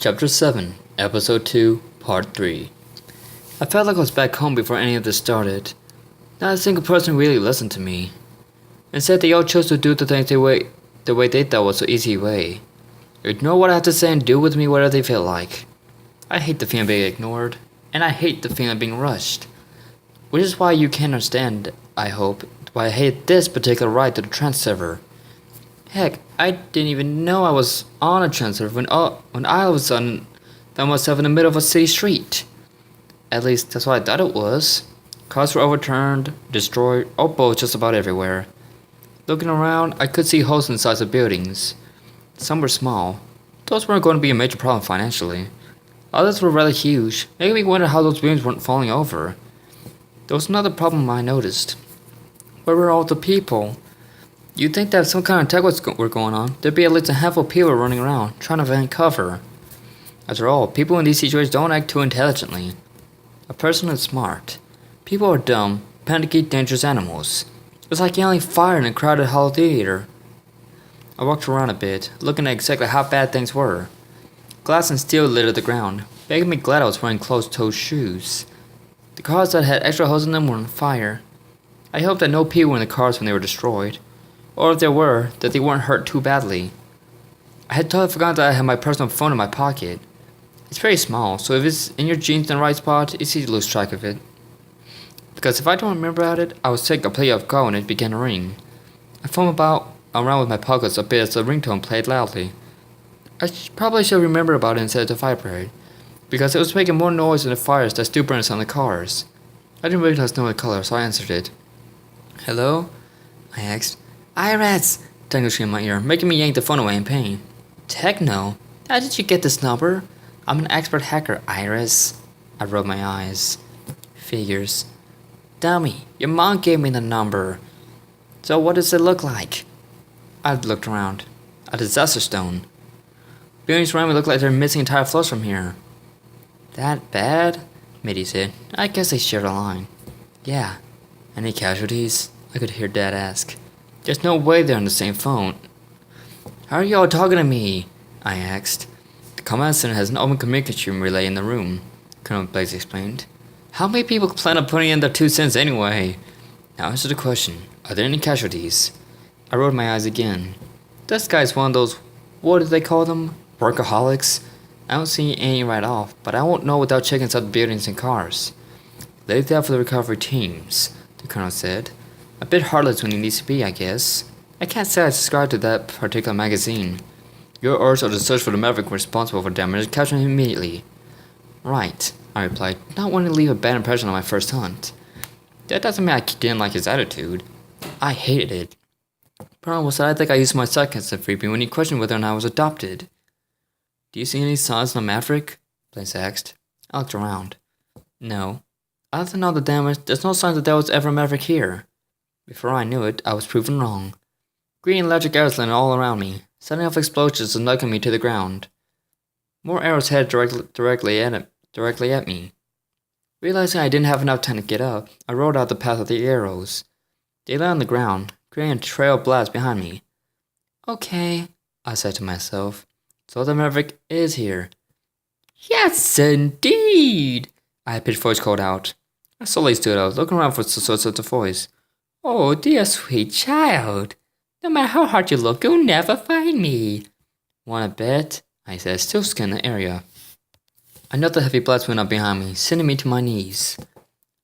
Chapter 7, Episode 2, Part 3. I felt like I was back home before any of this started. Not a single person really listened to me. Instead, they all chose to do the things the way they thought was the easy way. Ignore what I have to say and do with me whatever they feel like. I hate the feeling of being ignored, and I hate the feeling of being rushed. Which is why you can understand, I hope, why I hate this particular ride to the trans server. Heck, I didn't even know I was on a trans server when all of a sudden found myself in the middle of a city street. At least that's what I thought it was. Cars were overturned, destroyed, or both just about everywhere. Looking around, I could see holes in the sides of buildings. Some were small. Those weren't going to be a major problem financially. Others were rather huge, making me wonder how those buildings weren't falling over. There was another problem I noticed. Where were all the people? You'd think that if some kind of attack were going on, there'd be at least a handful of people running around, trying to find cover. After all, people in these situations don't act too intelligently. A person is smart. People are dumb, panicky, dangerous animals. It's like yelling fire in a crowded hall theater. I walked around a bit, looking at exactly how bad things were. Glass and steel littered the ground, making me glad I was wearing closed-toed shoes. The cars that had extra holes in them were on fire. I hoped that no people were in the cars when they were destroyed. Or if there were, that they weren't hurt too badly. I had totally forgotten that I had my personal phone in my pocket. It's very small, so if it's in your jeans in the right spot, it's easy to lose track of it. Because if I don't remember about it, I was taken completely off guard when it began to ring. I foamed around with my pockets a bit as the ringtone played loudly. I probably should remember about it instead of to vibrate, because it was making more noise than the fires that still burned on the cars. I didn't recognize no color, so I answered it. "Hello?" I asked. "Iris!" Tango screamed in my ear, making me yank the phone away in pain. "Techno? How did you get this number?" "I'm an expert hacker, Iris." I rubbed my eyes. "Figures." "Dummy, your mom gave me the number." "So what does it look like?" I looked around. A disaster zone. Buildings around me looked like they were missing entire floors from here. "That bad?" Mitty said. I guess they shared a line. "Yeah." "Any casualties?" I could hear Dad ask. "There's no way they're on the same phone." "How are you all talking to me?" I asked. "The command center has an open communication relay in the room," Colonel Blaze explained. "How many people plan on putting in their 2 cents anyway?" "Now answer the question. Are there any casualties?" I rolled my eyes again. This guy's one of those, what do they call them? Workaholics? I don't see any right off, but I won't know without checking inside the buildings and cars. "Leave that for the recovery teams," the colonel said. "A bit heartless when he needs to be, I guess. I can't say I subscribe to that particular magazine. Your orders are to search for the maverick responsible for damage and capture him immediately." "Right," I replied, not wanting to leave a bad impression on my first hunt. That doesn't mean I didn't like his attitude. I hated it. Problem was that I think I used my seconds to freebie when he questioned whether or not I was adopted. "Do you see any signs of the maverick?" Blaze asked. I looked around. No. Other than all the damage, there's no signs that there was ever a maverick here. Before I knew it, I was proven wrong. Green electric arrows landed all around me, setting off explosions and knocking me to the ground. More arrows headed directly at me. Realizing I didn't have enough time to get up, I rolled out the path of the arrows. They lay on the ground, creating a trail of blast behind me. "Okay," I said to myself. "So the maverick is here." "Yes, indeed!" I had pitched voice called out. I slowly stood up, looking around for the source of the voice. "Oh, dear sweet child. No matter how hard you look, you'll never find me." "Wanna bet?" I said, still scanning the area. Another heavy blast went up behind me, sending me to my knees.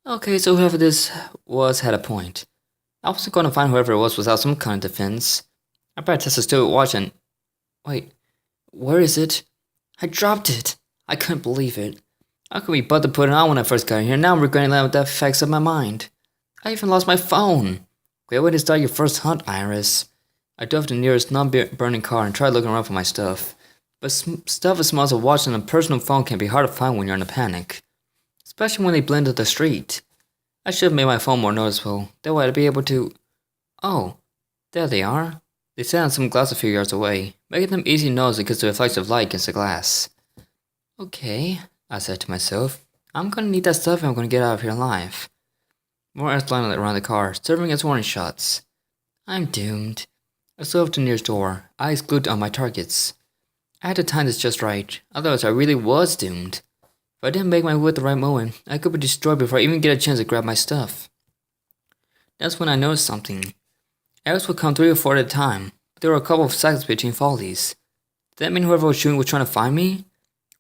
Okay, so whoever this was had a point. I wasn't going to find whoever it was without some kind of defense. I better test the stupid watch and... Wait, where is it? I dropped it. I couldn't believe it. How could we but to put it on when I first got here? Now I'm regretting that with the effects of my mind. I even lost my phone. Great way to start your first hunt, Iris. I dove to the nearest non-burning car and tried looking around for my stuff. But stuff as small as a watch and a personal phone can be hard to find when you're in a panic. Especially when they blend into the street. I should have made my phone more noticeable. That way I'd be able to... Oh, there they are. They sat on some glass a few yards away, making them easy to notice because of the reflective light against the glass. Okay, I said to myself. I'm gonna need that stuff if I'm gonna get out of here alive. More arrows lined around the car, serving as warning shots. I'm doomed. I stood up to the nearest door, eyes glued on my targets. I had to time this just right, otherwise I really was doomed. If I didn't make my way at the right moment, I could be destroyed before I even get a chance to grab my stuff. That's when I noticed something. Arrows would come 3 or 4 at a time, but there were a couple of seconds between volleys. Did that mean whoever was shooting was trying to find me?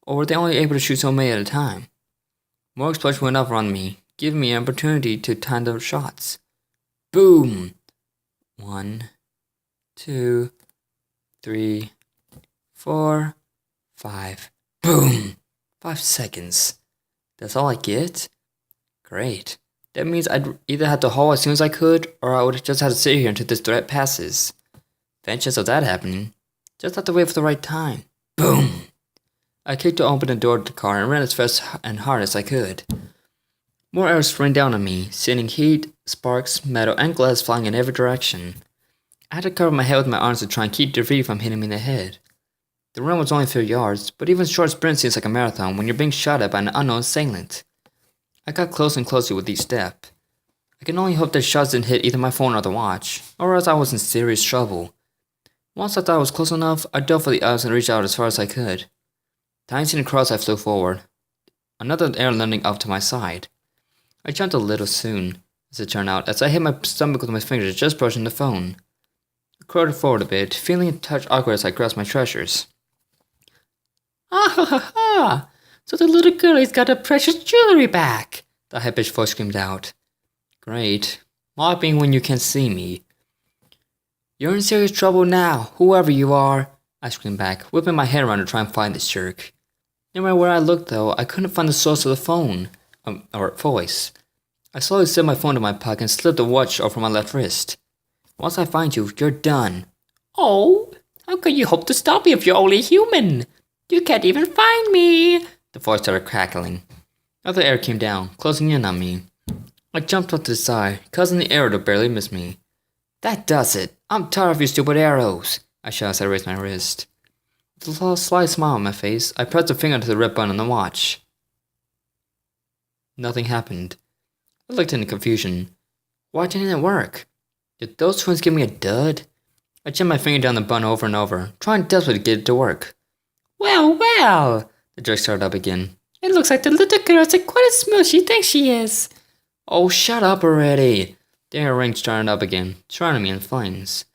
Or were they only able to shoot so many at a time? More explosions went off around me, giving me an opportunity to time the shots. Boom! 1, 2, 3, 4, 5. Boom! 5 seconds. That's all I get? Great. That means I'd either have to haul as soon as I could, or I would just have to sit here until this threat passes. Any chance of that happening? Just have to wait for the right time. Boom! I kicked open the door of the car and ran as fast and hard as I could. More arrows rained down on me, sending heat, sparks, metal, and glass flying in every direction. I had to cover my head with my arms to try and keep debris from hitting me in the head. The run was only a few yards, but even short sprint seems like a marathon when you're being shot at by an unknown assailant. I got closer and closer with each step. I can only hope that shots didn't hit either my phone or the watch, or else I was in serious trouble. Once I thought I was close enough, I dove for the ice and reached out as far as I could. Dancing across, I flew forward. Another arrow landing off to my side. I jumped a little soon, as it turned out, as I hit my stomach with my fingers just brushing the phone. I crawled forward a bit, feeling a touch awkward as I grasped my treasures. Ah ha ha ha! So the little girlie's got her precious jewelry back! The high-pitched voice screamed out. Great. Mopping when you can't see me. You're in serious trouble now, whoever you are, I screamed back, whipping my head around to try and find this jerk. No matter where I looked, though, I couldn't find the source of the phone, or voice. I slowly slid my phone to my pocket and slipped the watch over my left wrist. Once I find you, you're done. Oh, how could you hope to stop me if you're only human? You can't even find me, the voice started crackling. Another arrow came down, closing in on me. I jumped off to the side, causing the arrow to barely miss me. That does it. I'm tired of your stupid arrows, I shouted as I raised my wrist. With a slight smile on my face, I pressed a finger to the red button on the watch. Nothing happened. I looked in confusion. Why didn't it work? Did those twins give me a dud? I jammed my finger down the button over and over, trying desperately to get it to work. Well, well, the jerk started up again. It looks like the little girl's quite as smooth as she thinks she is. Oh, shut up already. The air ring started up again, surrounding me in flames.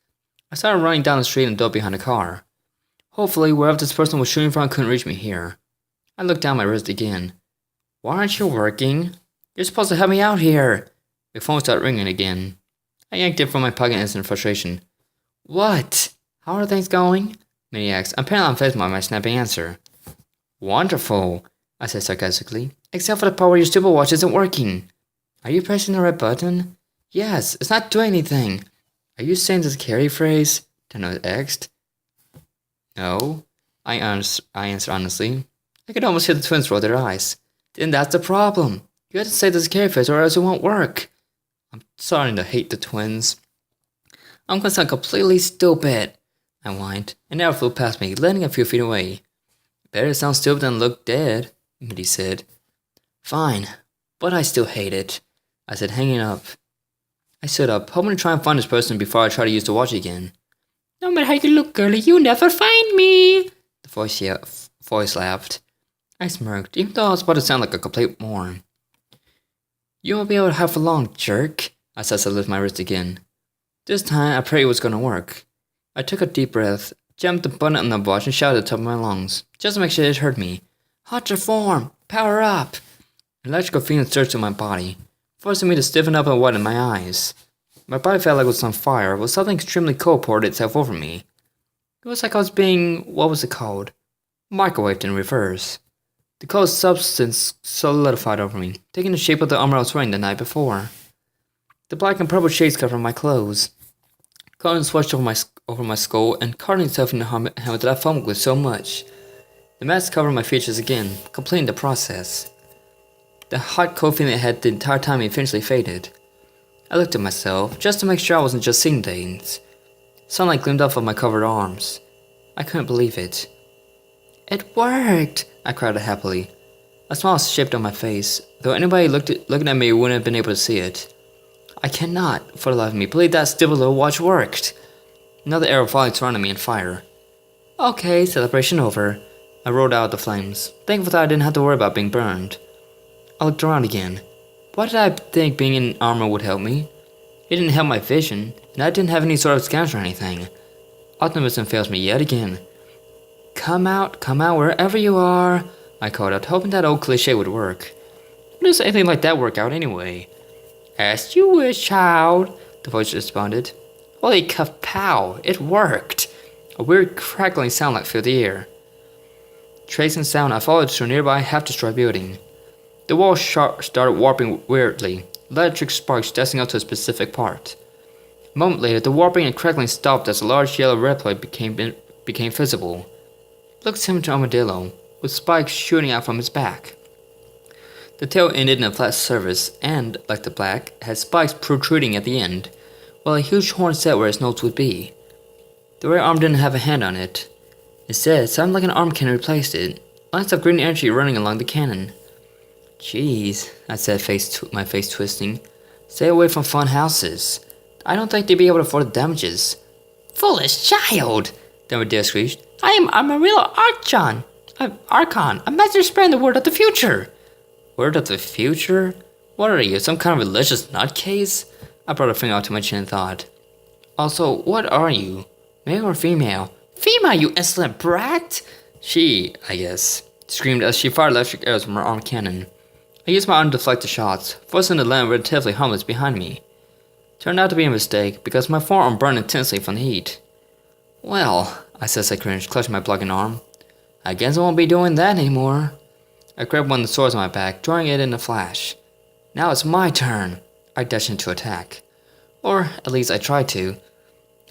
I started running down the street and dove behind a car. Hopefully, wherever this person was shooting from couldn't reach me here. I looked down my wrist again. Why aren't you working? You're supposed to help me out here. The phone started ringing again. I yanked it from my pocket in instant frustration. What? How are things going? Minnie asked, apparently unfazed by my snapping answer. Wonderful, I said sarcastically. Except for the part where your stupid watch isn't working. Are you pressing the red button? Yes, it's not doing anything. Are you saying this carry phrase? Tenno asked. No, I answered honestly. I could almost hear the twins roll their eyes. Then that's the problem. You have to say this carry phrase or else it won't work. I'm starting to hate the twins. I'm gonna sound completely stupid, I whined, and arrow flew past me, landing a few feet away. Better to sound stupid than look dead, Mitty said. Fine, but I still hate it, I said, hanging up. I stood up, hoping to try and find this person before I try to use the watch again. No matter how you look, girlie, you'll never find me, the voice laughed. I smirked, even though I was about to sound like a complete moron. You won't be able to hide for long, jerk, I said as I lifted my wrist again. This time, I prayed it was going to work. I took a deep breath, jammed the button on the watch, and shouted at the top of my lungs, just to make sure it heard me. Hot your form! Power up! An electrical feeling surged through my body, forcing me to stiffen up and widen my eyes. My body felt like it was on fire, while something extremely cold poured itself over me. It was like I was being, what was it called? Microwaved in reverse. The cold substance solidified over me, taking the shape of the armor I was wearing the night before. The black and purple shades covered my clothes. Cotton swatched over my skull and carving itself in the helmet that I fumbled with so much. The mask covered my features again, completing the process. The hot cold feeling I had the entire time eventually faded. I looked at myself, just to make sure I wasn't just seeing things. Sunlight gleamed off of my covered arms. I couldn't believe it. It worked! I cried happily. A smile shaped on my face, though anybody looking at me wouldn't have been able to see it. I cannot, for the life of me, believe that stupid little watch worked. Another arrow falling surrounded me in fire. Okay, celebration over. I rolled out the flames, thankful that I didn't have to worry about being burned. I looked around again. Why did I think being in armor would help me? It didn't help my vision, and I didn't have any sort of scans or anything. Optimism fails me yet again. Come out wherever you are, I called out, hoping that old cliche would work. How does anything like that work out anyway? As you wish, child, the voice responded. Holy kapow, it worked! A weird crackling sound like filled the air. Tracing sound, I followed to a nearby half-destroyed building. The wall started warping weirdly, electric sparks dancing up to a specific part. A moment later, the warping and crackling stopped as a large yellow reploid became visible. It looked similar to Armadillo, with spikes shooting out from its back. The tail ended in a flat surface and, like the black, had spikes protruding at the end, while a huge horn sat where its nose would be. The rear arm didn't have a hand on it. Instead, it sounded like an arm cannon replaced it, lines of green energy running along the cannon. Jeez, I said, my face twisting. Stay away from fun houses. I don't think they'd be able to afford the damages. Foolish child, the Armadillo screeched. I am Amarillo Archon, a master sprayer in the word of the future. Word of the future? What are you, some kind of religious nutcase? I brought a finger out to my chin and thought. Also, what are you? Male or female? Female, you insolent brat! She, I guess, screamed as she fired electric arrows from her arm cannon. I used my arm to deflect the shots, forcing the land relatively harmless behind me. Turned out to be a mistake, because my forearm burned intensely from the heat. Well, I said as I cringed, clutching my bludgeoning arm. I guess I won't be doing that anymore. I grabbed one of the swords on my back, drawing it in a flash. Now it's my turn. I dashed into attack. Or, at least I tried to.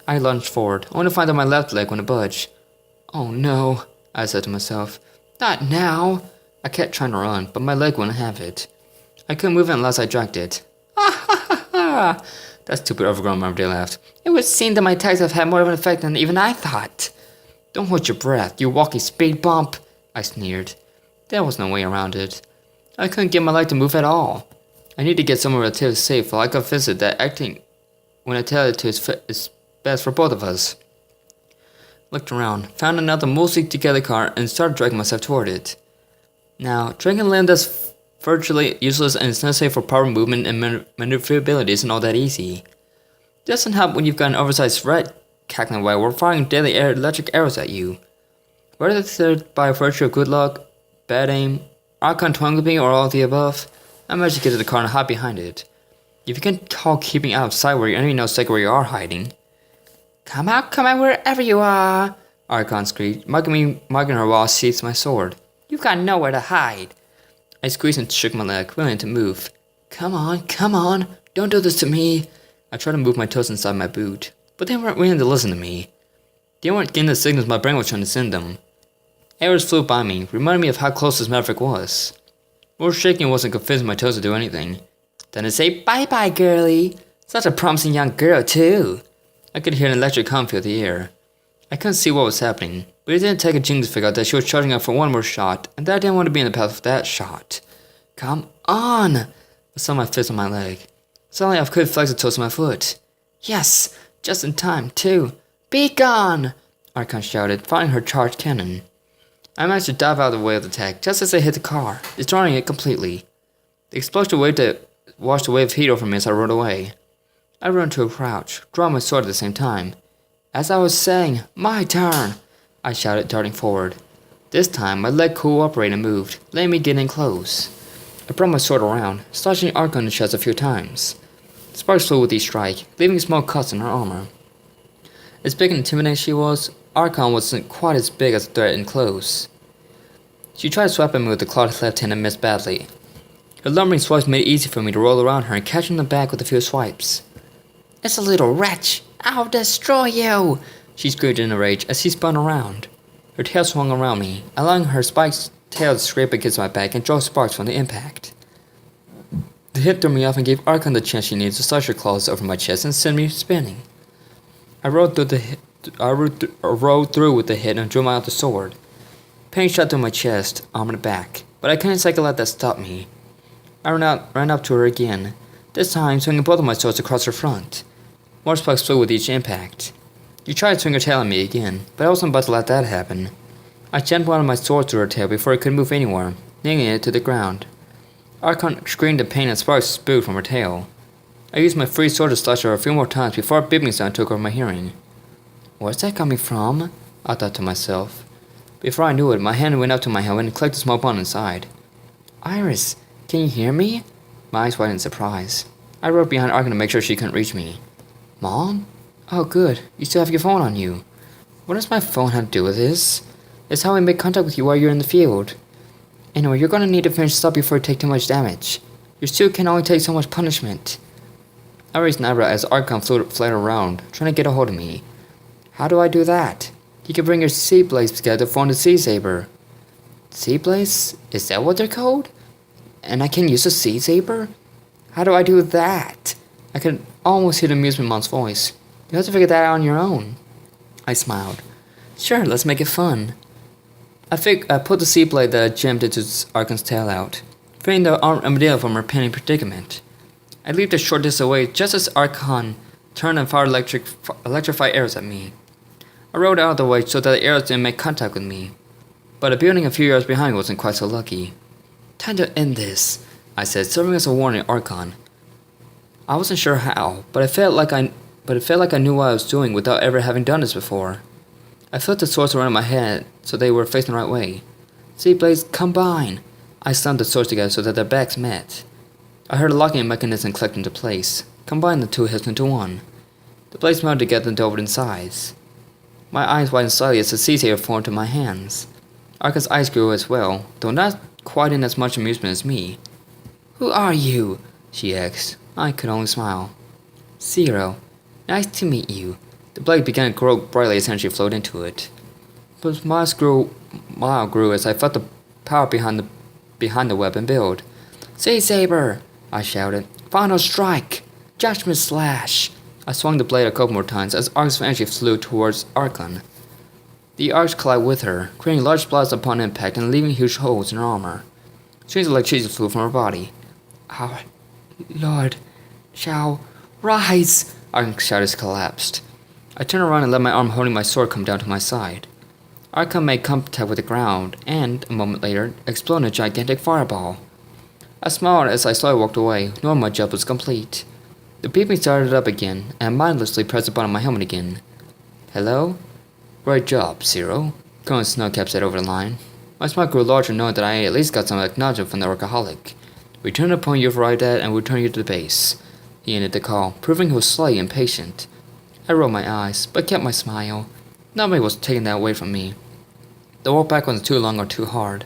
I lunged forward, only to find that my left leg wouldn't budge. Oh no, I said to myself. Not now. I kept trying to run, but my leg wouldn't have it. I couldn't move it unless I dragged it. Ha ha ha ha! That stupid overgrown Armadillo laughed. It would seem that my attacks have had more of an effect than even I thought. Don't hold your breath, you walking speed bump, I sneered. There was no way around it. I couldn't get my leg to move at all. I needed to get somewhere relatively safe while I could visit that acting when I tell it to is best for both of us. Looked around, found another mostly together car, and started dragging myself toward it. Now, dragging land that's virtually useless and is necessary for proper movement and maneuverability isn't all that easy. It doesn't help when you've got an oversized rat cackling away or firing deadly electric arrows at you. Whether it's by virtue of good luck, bad aim, Archon twinkling, or all of the above, I managed to get to the car and hide behind it. If you can call keeping out of sight where your enemy knows exactly where you are hiding. Come out wherever you are, Archon screeched, mugging her while I seized my sword. You've got nowhere to hide. I squeezed and shook my leg, willing to move. Come on, don't do this to me. I tried to move my toes inside my boot, but they weren't willing to listen to me. They weren't getting the signals my brain was trying to send them. Arrows flew by me, reminding me of how close this maverick was. More shaking wasn't convincing my toes to do anything. Then to say bye-bye, girlie. Such a promising young girl, too. I could hear an electric hum fill the air. I couldn't see what was happening, but it didn't take a genius to figure out that she was charging up for one more shot, and that I didn't want to be in the path of that shot. Come on! I saw my fist on my leg. Suddenly I could flex the toes of my foot. Yes! Just in time, too. Be gone! Archon shouted, firing her charged cannon. I managed to dive out of the way of the attack just as I hit the car, destroying it completely. The explosion washed a wave of heat over me as I rode away. I ran to a crouch, drawing my sword at the same time. As I was saying, my turn! I shouted, darting forward. This time, my leg cooperated and moved, letting me get in close. I brought my sword around, slashing Archon in the chest a few times. Sparks flew with each strike, leaving small cuts in her armor. As big and intimidating as she was, Archon wasn't quite as big as a threat in close. She tried to swipe at me with the clawed left hand and missed badly. Her lumbering swipes made it easy for me to roll around her and catch her in the back with a few swipes. It's a little wretch! I'll destroy you! She screamed in a rage as she spun around. Her tail swung around me, allowing her spiked tail to scrape against my back and draw sparks from the impact. The hit threw me off and gave Archon the chance she needed to slash her claws over my chest and send me spinning. I rode through with the hit and drew out the sword. Pain shot through my chest, arm and back, but I couldn't exactly let that stop me. I ran up to her again, this time swinging both of my swords across her front. More sparks flew with each impact. She tried to swing her tail at me again, but I wasn't about to let that happen. I jammed one of my swords through her tail before it could move anywhere, nailing it to the ground. Archon screamed in pain and sparks spewed from her tail. I used my free sword to slash her a few more times before a beeping sound took over my hearing. Where's that coming from? I thought to myself. Before I knew it, my hand went up to my helmet and clicked a small button inside. Iris, can you hear me? My eyes widened in surprise. I rode behind Archon to make sure she couldn't reach me. Mom? Oh good, you still have your phone on you. What does my phone have to do with this? It's how I make contact with you while you're in the field. Anyway, you're gonna need to finish this up before you take too much damage. Your suit can only take so much punishment. I raised an eyebrow as Archon fluttered around, trying to get a hold of me. How do I do that? You can bring your sea blades together to form the sea saber. Sea blades? Is that what they're called? And I can use a sea saber? How do I do that? I could almost hear the amusement mom's voice. You have to figure that out on your own. I smiled. Sure, let's make it fun. I put the sea blade that I jammed into Archon's tail out, freeing the armadillo from her pending predicament. I leaped a short distance away just as Archon turned and fired electrified arrows at me. I rode out of the way so that the arrows didn't make contact with me, but a building a few yards behind me wasn't quite so lucky. Time to end this, I said, serving as a warning to Archon. I wasn't sure how, but it felt like I knew what I was doing without ever having done this before. I flipped the swords around in my head so they were facing the right way. Sea blades, combine! I slammed the swords together so that their backs met. I heard a locking mechanism click into place, combined the two hips into one. The blades melted together and doubled in size. My eyes widened slightly as the sea saber formed in my hands. Archon's eyes grew as well, though not quite in as much amusement as me. Who are you? She asked. I could only smile. Zero. Nice to meet you. The blade began to grow brightly as energy flowed into it. But my smile grew as I felt the power behind the weapon build. Sea saber! I shouted. Final strike! Judgment slash! I swung the blade a couple more times as arcs of energy flew towards Archon. The arcs collided with her, creating large blasts upon impact and leaving huge holes in her armor. Streams of electricity flew from her body. Our Lord shall rise! Archon shouted as collapsed. I turned around and let my arm holding my sword come down to my side. Archon made contact with the ground and, a moment later, exploded in a gigantic fireball. I smiled as I slowly walked away, knowing my job was complete. The beeping started up again, and I mindlessly pressed the button on my helmet again. Hello? Great job, Zero, Colonel Snowcap said over the line. My smile grew larger knowing that I at least got some acknowledgement from the workaholic. Return to the point you've arrived at and we'll return you to the base. He ended the call, proving he was slightly impatient. I rolled my eyes, but kept my smile. Nobody was taking that away from me. The walk back wasn't too long or too hard.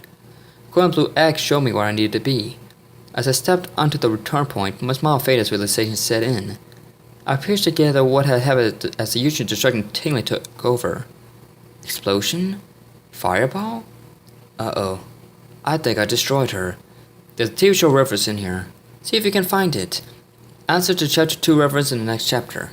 Glowing blue X showed me where I needed to be. As I stepped onto the return point, my smile faded as realization set in. I pieced together what had happened as the usual destruction tingling took over. Explosion? Fireball? Uh-oh. I think I destroyed her. There's a TV show reference in here. See if you can find it. Answer to Chapter 2 reference in the next chapter.